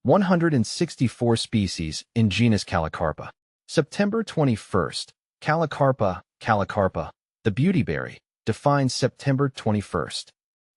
164 species in genus Callicarpa. September 21st. Callicarpa, the beautyberry, defines September 21st.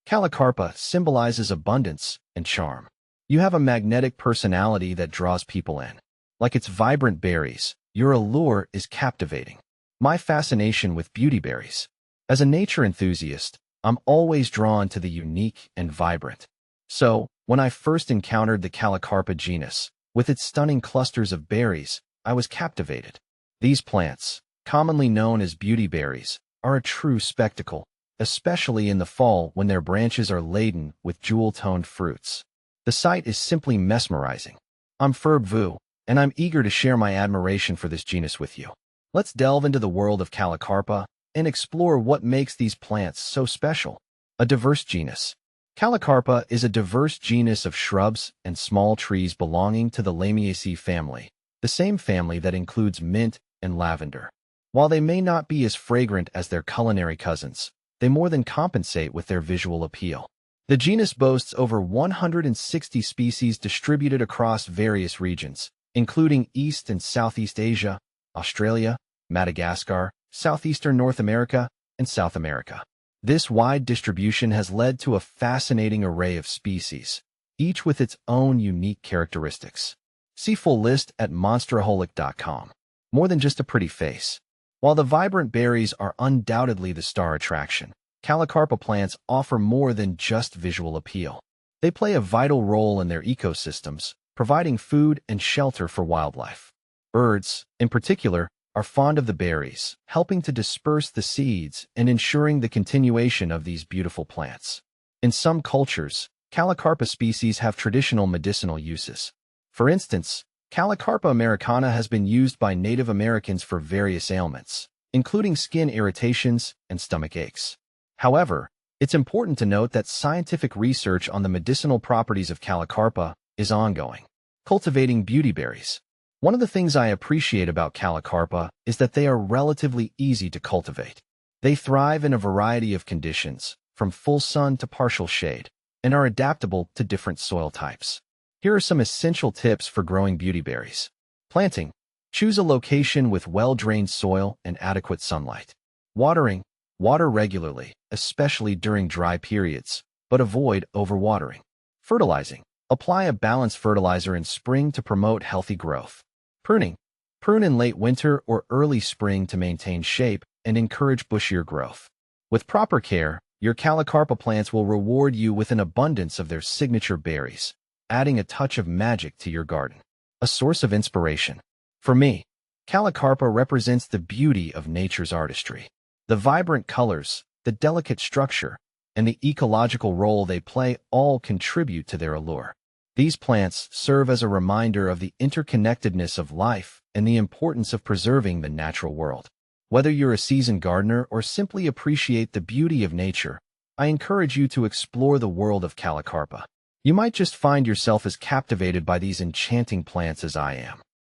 Callicarpa symbolizes abundance and charm. You have a magnetic personality that draws people in. Like its vibrant berries, your allure is captivating. My fascination with beautyberries. As a nature enthusiast, I'm always drawn to the unique and vibrant. So, when I first encountered the Callicarpa genus, with its stunning clusters of berries, I was captivated. These plants, commonly known as beautyberries, are a true spectacle, especially in the fall when their branches are laden with jewel-toned fruits. The sight is simply mesmerizing. I'm Ferb Vu, and I'm eager to share my admiration for this genus with you. Let's delve into the world of Callicarpa and explore what makes these plants so special. A diverse genus. Callicarpa is a diverse genus of shrubs and small trees belonging to the Lamiaceae family, the same family that includes mint and lavender. While they may not be as fragrant as their culinary cousins, they more than compensate with their visual appeal. The genus boasts over 160 species distributed across various regions, including East and Southeast Asia, Australia, Madagascar, Southeastern North America, and South America. This wide distribution has led to a fascinating array of species, each with its own unique characteristics. See full list at monsteraholic.com. More than just a pretty face. While the vibrant berries are undoubtedly the star attraction, Callicarpa plants offer more than just visual appeal. They play a vital role in their ecosystems, providing food and shelter for wildlife. Birds, in particular, are fond of the berries, helping to disperse the seeds and ensuring the continuation of these beautiful plants. In some cultures, Callicarpa species have traditional medicinal uses. For instance, Callicarpa americana has been used by Native Americans for various ailments, including skin irritations and stomach aches. However, it's important to note that scientific research on the medicinal properties of Callicarpa is ongoing. Cultivating beautyberries. One of the things I appreciate about Callicarpa is that they are relatively easy to cultivate. They thrive in a variety of conditions, from full sun to partial shade, and are adaptable to different soil types. Here are some essential tips for growing beautyberries. Planting. Choose a location with well-drained soil and adequate sunlight. Watering. Water regularly, especially during dry periods, but avoid overwatering. Fertilizing. Apply a balanced fertilizer in spring to promote healthy growth. Pruning. Prune in late winter or early spring to maintain shape and encourage bushier growth. With proper care, your Callicarpa plants will reward you with an abundance of their signature berries, adding a touch of magic to your garden. A source of inspiration. For me, Callicarpa represents the beauty of nature's artistry. The vibrant colors, the delicate structure, and the ecological role they play all contribute to their allure. These plants serve as a reminder of the interconnectedness of life and the importance of preserving the natural world. Whether you're a seasoned gardener or simply appreciate the beauty of nature, I encourage you to explore the world of Callicarpa. You might just find yourself as captivated by these enchanting plants as I am.